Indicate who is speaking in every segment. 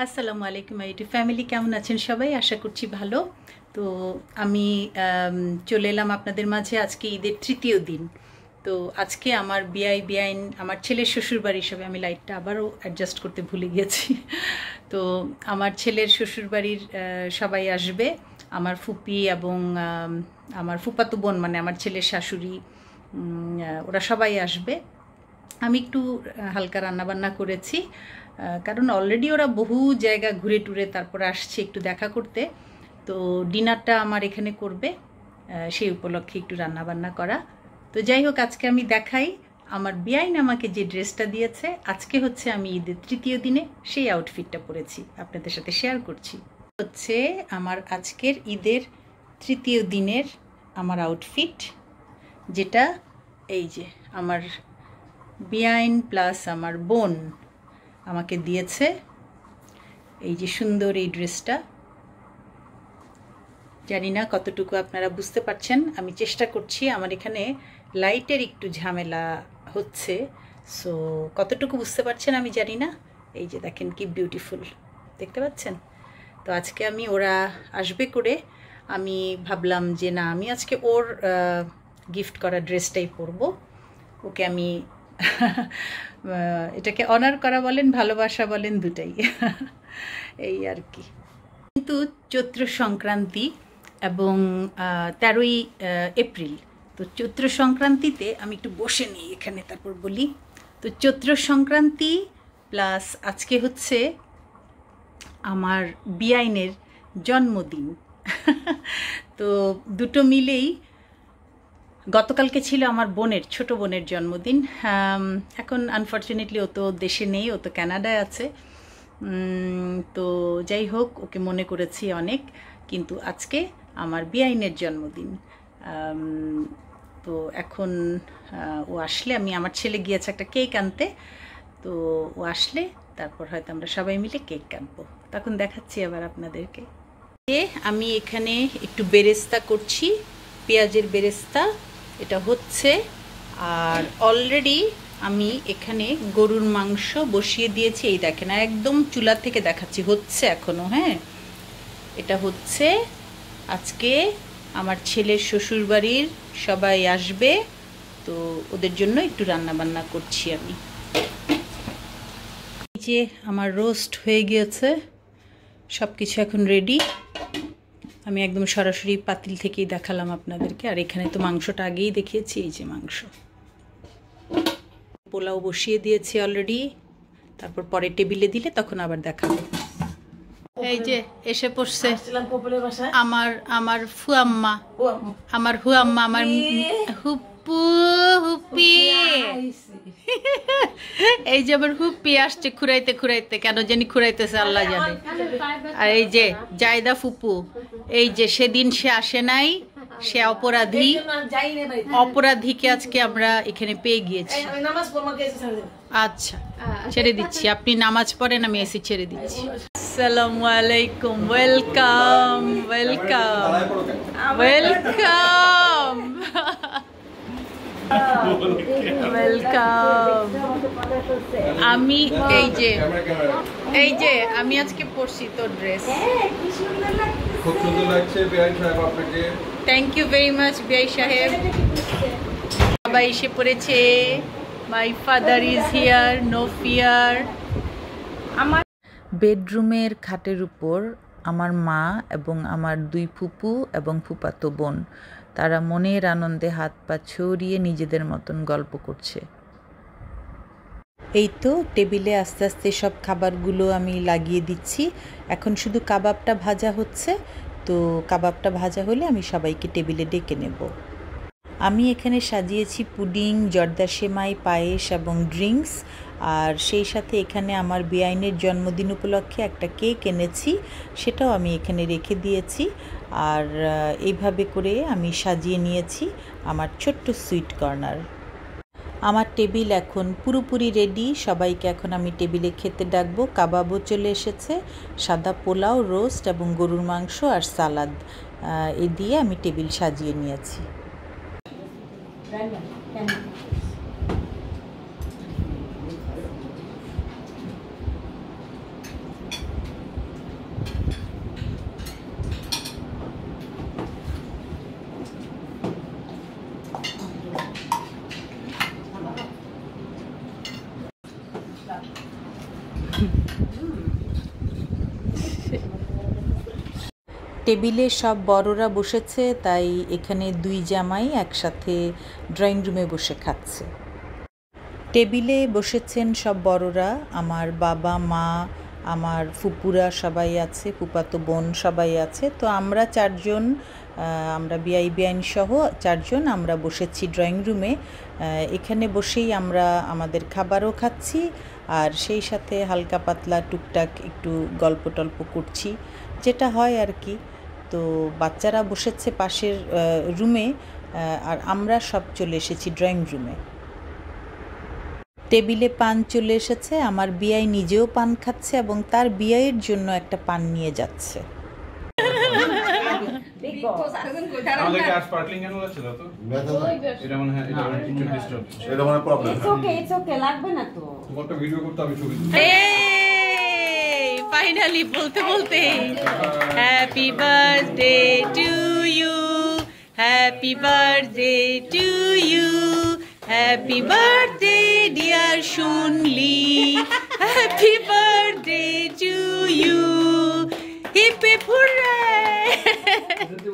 Speaker 1: আসসালামু আলাইকুম YouTube family, কেমন আছেন সবাই? আশা করছি ভালো। তো আমি চলে এলাম আপনাদের মাঝে আজকে ঈদের তৃতীয় দিন। তো আজকে আমার বিআইন আমার ছেলের শ্বশুরবাড়ি হিসাবে, আমি লাইটটা আবারও অ্যাডজাস্ট করতে ভুলে গিয়েছি। তো আমার ছেলের শ্বশুরবাড়ির সবাই আসবে, আমার ফুপি এবং আমার ফুপাতো বোন, মানে আমার ছেলের শাশুড়ি, ওরা সবাই আসবে। আমি একটু হালকা রান্নাবান্না করেছি, কারণ অলরেডি ওরা বহু জায়গা ঘুরে টুরে তারপরে আসছে একটু দেখা করতে। তো ডিনারটা আমার এখানে করবে, সেই উপলক্ষে একটু রান্নাবান্না করা। তো যাই হোক, আজকে আমি দেখাই আমার বিআইন আমাকে যে ড্রেসটা দিয়েছে। আজকে হচ্ছে আমি ঈদের তৃতীয় দিনে সেই আউটফিটটা পরেছি, আপনাদের সাথে শেয়ার করছি। হচ্ছে আমার আজকের ঈদের তৃতীয় দিনের আমার আউটফিট, যেটা এই যে আমার বিআইন প্লাস আমার বোন আমাকে দিয়েছে। এই যে সুন্দর এই ড্রেসটা, জানি না কতটুকু আপনারা বুঝতে পারছেন, আমি চেষ্টা করছি। আমার এখানে লাইটের একটু ঝামেলা হচ্ছে, সো কতটুকু বুঝতে পারছেন আমি জানি না। এই যে দেখেন কি বিউটিফুল, দেখতে পাচ্ছেন? তো আজকে আমি, ওরা আসবে করে, আমি ভাবলাম যে না, আমি আজকে ওর গিফট করা ড্রেসটাই পরবো। ওকে আমি এটাকে অনার করা বলেন, ভালোবাসা বলেন, দুটাই। এই আর কি। কিন্তু চৈত্র সংক্রান্তি এবং 13ই এপ্রিল, তো চৈত্র সংক্রান্তিতে আমি একটু বসে নিই এখানে, তারপর বলি। তো চৈত্র সংক্রান্তি প্লাস আজকে হচ্ছে আমার বিআইনের জন্মদিন। তো দুটো মিলেই, গতকালকে ছিল আমার বোনের, ছোট বোনের জন্মদিন। এখন আনফর্চুনেটলি ও তো দেশে নেই, ও তো কানাডায় আছে। তো যাই হোক, ওকে মনে করেছি অনেক। কিন্তু আজকে আমার বিআইনের জন্মদিন। তো এখন ও আসলে, আমার ছেলে গিয়েছে একটা কেক আনতে, তো ও আসলে তারপর হয়তো আমরা সবাই মিলে কেক কাটবো। তখন দেখাচ্ছি আবার আপনাদেরকে। আমি এখানে একটু বেরেস্তা করছি, পেঁয়াজের বেরেস্তা এটা হচ্ছে। আর অলরেডি আমি এখানে গরুর মাংস বসিয়ে দিয়েছি, এই দেখেন একদম চুলা থেকে দেখাচ্ছি, হচ্ছে এখনো। হ্যাঁ, এটা হচ্ছে। আজকে আমার ছেলের শ্বশুরবাড়ির সবাই আসবে, তো ওদের জন্য একটু রান্না বান্না করছি আমি। এই যে আমার রোস্ট হয়ে গিয়েছে, সব কিছু এখন রেডি। আমি একদম সরাসরি পাতিল থেকেই দেখালাম আপনাদেরকে। আর এখানে তো মাংসটা আগেই দেখিয়েছি, এই যে মাংস। পোলাও বসিয়ে দিয়েছি অলরেডি, তারপর পরে টেবিলে দিলে তখন আবার দেখাবো। এই যে এসে পড়ছে আমার ফুয়াম্মা, আমার হুয়াম্মা, আমার হুপ্পু হুপ্পি। এই যে আমার হুপ্পি আসছে খুঁড়াইতে খুঁড়াইতে, কেন জানি খুঁড়াইতেছে আল্লাহ জানে। আর এই যে জায়দা ফুপু, এই যে সেদিন সে আসে নাই, সে অপরাধী, অপরাধীকে আজকে আমরা এখানে পেয়ে গিয়েছি। আচ্ছা, ছেড়ে দিচ্ছি, আপনি নামাজ পড়েন, আমি এসি ছেড়ে দিচ্ছি। আসসালামু আলাইকুম, ওয়েলকাম ওয়েলকাম ওয়েলকাম ওয়েলকাম। আমি এই যে আমি আজকে পরছি তোর ড্রেস,
Speaker 2: খুব সুন্দর লাগছে বিআই সাহেব আপনাকে।
Speaker 1: থ্যাংক ইউ ভেরি মাচ বিআই সাহেব। সবাই এসে পড়েছে। My father is here, no fear. আমার
Speaker 3: বেডরুমের খাটের উপর আমার মা এবং আমার দুই ফুপু এবং ফুপাতো বোন, তারা মনের আনন্দে হাত পা ছড়িয়ে নিজেদের মতন গল্প করছে।
Speaker 1: এই তো টেবিলে আস্তে আস্তে সব খাবারগুলো আমি লাগিয়ে দিচ্ছি। এখন শুধু কাবাবটা ভাজা হচ্ছে, তো কাবাবটা ভাজা হলে আমি সবাইকে টেবিলে ডেকে নেব। আমি এখানে সাজিয়েছি পুডিং, জর্দা সেমাই, পায়েস এবং ড্রিঙ্কস। আর সেই সাথে এখানে আমার বিআইনের জন্মদিন উপলক্ষে একটা কেক এনেছি, সেটাও আমি এখানে রেখে দিয়েছি। আর এইভাবে করে আমি সাজিয়ে নিয়েছি আমার ছোট্ট সুইট কর্নার। আমার টেবিল এখন পুরোপুরি রেডি, সবাইকে এখন আমি টেবিলে খেতে ডাকবো। কাবাবও চলে এসেছে, সাদা পোলাও, রোস্ট এবং গরুর মাংস আর সালাদ, এই দিয়ে আমি টেবিল সাজিয়ে নিয়েছি।
Speaker 3: টেবিলে সব বড়রা বসেছে, তাই এখানে দুই জামাই একসাথে ড্রয়িং রুমে বসে খাচ্ছে। টেবিলে বসেছেন সব বড়রা, আমার বাবা মা, আমার ফুপুরা সবাই আছে, ফুপাতো বোন সবাই আছে। তো আমরা চারজন, আমরা বিআই বিআইন সহ চারজন আমরা বসেছি ড্রয়িং রুমে। এখানে বসেই আমরা আমাদের খাবারও খাচ্ছি, আর সেই সাথে হালকা পাতলা টুকটাক একটু গল্প টল্প করছি, যেটা হয় আর কি। তো বাচ্চারা বসেছে পাশের রুমে, আর আমরা সব চলে এসেছি ড্রয়িং রুমে। টেবিলে পান চলে এসেছে, আমার বিআই নিজেও পান খাচ্ছে এবং তার বিআইয়ের জন্য একটা পান নিয়ে যাচ্ছে।
Speaker 2: আমাদেরকে আর স্পার্কলিং কেন ছিল তো এটা মনে হয় একটু ডিস্টার্ব
Speaker 4: এটা মানে প্রবলেম।
Speaker 5: ইটস ওকে লাগবে না তো।
Speaker 2: তোমারটা ভিডিও করতে আমি ছবি দিই।
Speaker 1: ফাইনালি বলতে বলতে happy birthday to you, happy birthday to you, happy birthday dear শুনলি, happy birthday to you, hip hip hooray.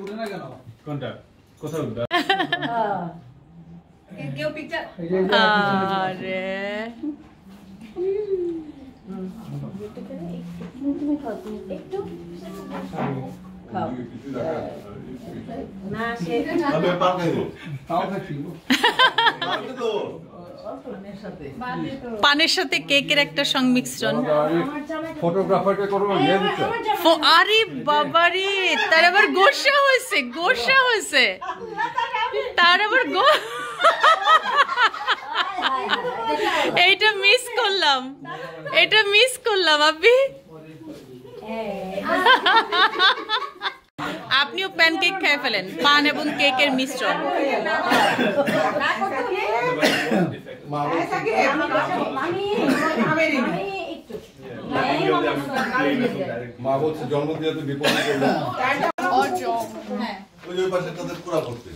Speaker 2: উঠে না কেন? কোনটা? কোথায় উঠবে?
Speaker 5: কেউ পিকচার
Speaker 1: আরে
Speaker 5: তুমি খাও, তুমি একটু খাও না সে
Speaker 4: আমি পান খাইবো।
Speaker 2: তাও খাচ্ছি।
Speaker 4: পান তো
Speaker 1: পানের সাথে কেকের একটা সংমিশ্রণ।
Speaker 2: ফটোগ্রাফারকে করবো নিয়ে দিচ্ছে।
Speaker 1: আরে বাবারে, তার আবার গোসা হয়েছে, গোসা হয়েছে, তার আবার এইটা মিস করলাম, এটা মিস করলাম। আপনিও প্যানকেক খেয়ে ফেলেন, পান এবং কেকের মিশ্রণ।
Speaker 4: মা বলছে জন্মদিনে তো বিপদ করবে। ওই যে পাশে তাদের পুরা করতে।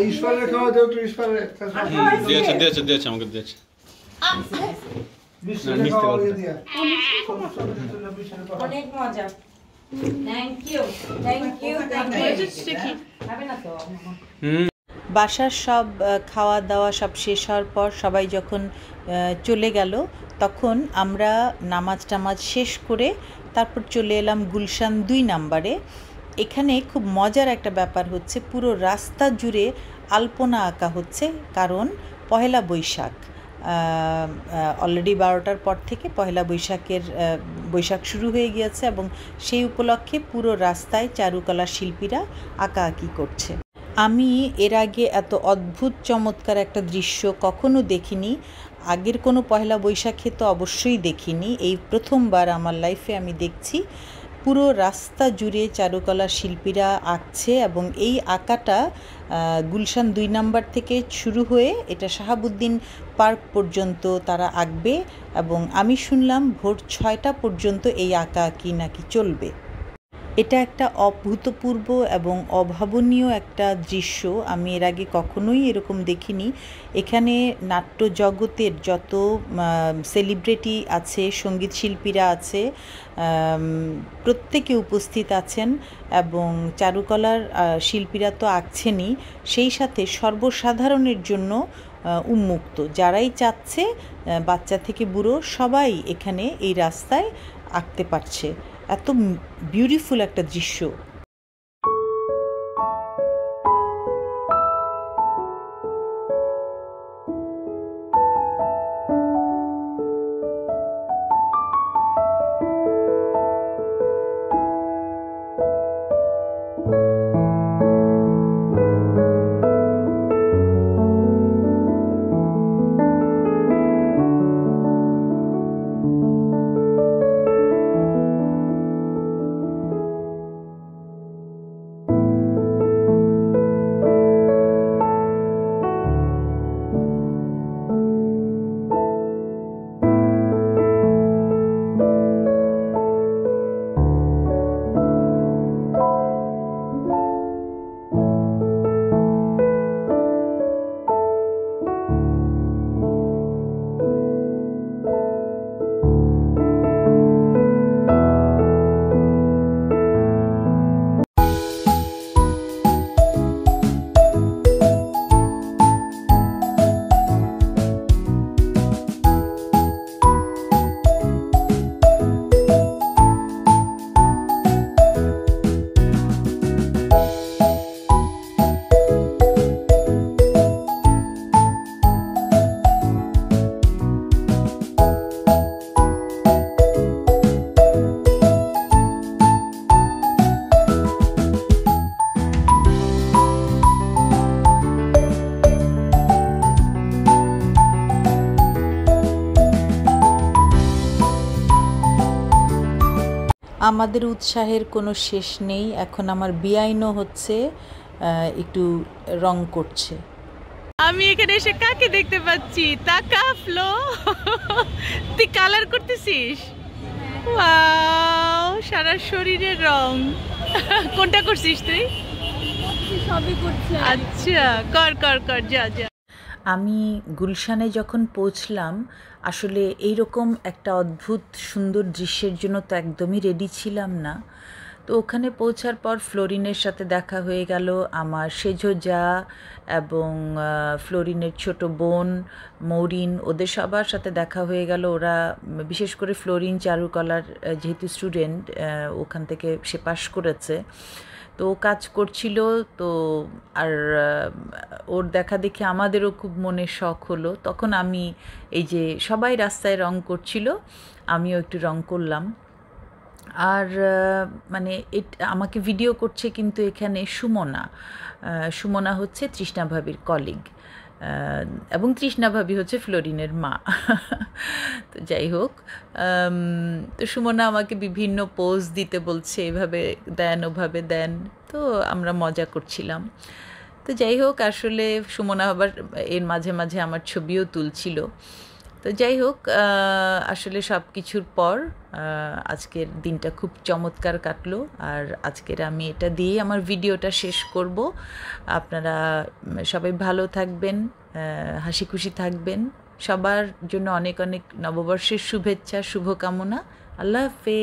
Speaker 2: ঈশ্বরের খাওয়া দেও তো, ঈশ্বরের
Speaker 6: দিয়েছে আমাকে দিয়েছে।
Speaker 5: অনেক মজা। Thank you, thank you, thank you. হবে না তো?
Speaker 3: বাসার সব খাওয়া দাওয়া সব শেষ হওয়ার পর সবাই যখন চলে গেল, তখন আমরা নামাজ টামাজ শেষ করে তারপর চলে এলাম গুলশান 2 নম্বরে। এখানে খুব মজার একটা ব্যাপার হচ্ছে, পুরো রাস্তা জুড়ে আলপনা আঁকা হচ্ছে, কারণ পহেলা বৈশাখ। অলরেডি 12টার পর থেকে পহেলা বৈশাখ শুরু হয়ে গিয়েছে এবং সেই উপলক্ষে পুরো রাস্তায় চারুকলা শিল্পীরা আঁকাআঁকি করছে। আমি এর আগে এত অদ্ভুত চমৎকার একটা দৃশ্য কখনো দেখিনি। আগের কোনো পহেলা বৈশাখে তো অবশ্যই দেখিনি, এই প্রথমবার আমার লাইফে আমি দেখছি পুরো রাস্তা জুড়ে চারুকলা শিল্পীরা আঁকছে এবং এই আঁকাটা গুলশান 2 নম্বর থেকে শুরু হয়ে এটা শাহাবুদ্দিন পার্ক পর্যন্ত তারা আঁকবে এবং আমি শুনলাম ভোর 6টা পর্যন্ত এই আঁকাআঁকি নাকি চলবে। এটা একটা অভূতপূর্ব এবং অভাবনীয় একটা দৃশ্য, আমি এর আগে কখনোই এরকম দেখিনি। এখানে নাট্য জগতের যত সেলিব্রিটি আছে, সঙ্গীত শিল্পীরা আছে, প্রত্যেকে উপস্থিত আছেন এবং চারুকলার শিল্পীরা তো আঁকছেনই, সেই সাথে সর্বসাধারণের জন্য উন্মুক্ত। যারাই চাচ্ছে, বাচ্চা থেকে বুড়ো সবাই এখানে এই রাস্তায় আঁকতে পারছে। এত বিউটিফুল একটা দৃশ্য। আমাদের উৎসাহের কোনো শেষ নেই। এখন আমার বেআইনও হচ্ছে একটু রং করছে।
Speaker 1: আমি এখানে এসে কাকে দেখতে পাচ্ছি? তাকা ফ্লো, তুই কালার করতেছিস? ওয়াও, সারা শরীরের রং। কোনটা করছিস তুই?
Speaker 5: সবই করছে।
Speaker 1: আচ্ছা, কর কর কর, যা যা।
Speaker 3: আমি গুলশানে যখন পৌঁছলাম, আসলে এইরকম একটা অদ্ভুত সুন্দর দৃশ্যের জন্য তো একদমই রেডি ছিলাম না। তো ওখানে পৌঁছার পর ফ্লোরিনের সাথে দেখা হয়ে গেল, আমার সেজো যা এবং ফ্লোরিনের ছোট বোন মৌরিন, ওদের সবার সাথে দেখা হয়ে গেল। ওরা বিশেষ করে ফ্লোরিন চারুকলার যেহেতু স্টুডেন্ট, ওখান থেকে সে পাশ করেছে, তো ও কাজ করছিল। তো আর ওর দেখা দেখে আমাদেরও খুব মনে শখ হলো। তখন আমি এই যে সবাই রাস্তায় রং করছিল, আমিও একটু রং করলাম। আর মানে আমাকে ভিডিও করছে কিন্তু এখানে সুমনা হচ্ছে তৃষ্ণা ভাবির কলিগ, এবং তৃষ্ণা ভাবি হচ্ছে ফ্লোরিনের মা। তো যাই হোক, তো সুমনা আমাকে বিভিন্ন পোজ দিতে বলছে, এভাবে দেন ওভাবে দেন, তো আমরা মজা করছিলাম। তো যাই হোক, আসলে সুমনা আবার এর মাঝে মাঝে আমার ছবিও তুলছিল। তো যাই হোক, আসলে সব কিছুর পর আজকের দিনটা খুব চমৎকার কাটলো। আর আজকের আমি এটা দিয়েই আমার ভিডিওটা শেষ করব। আপনারা সবাই ভালো থাকবেন, হাসি খুশি থাকবেন। সবার জন্য অনেক অনেক নববর্ষের শুভেচ্ছা, শুভকামনা। আল্লাহ হাফেজ।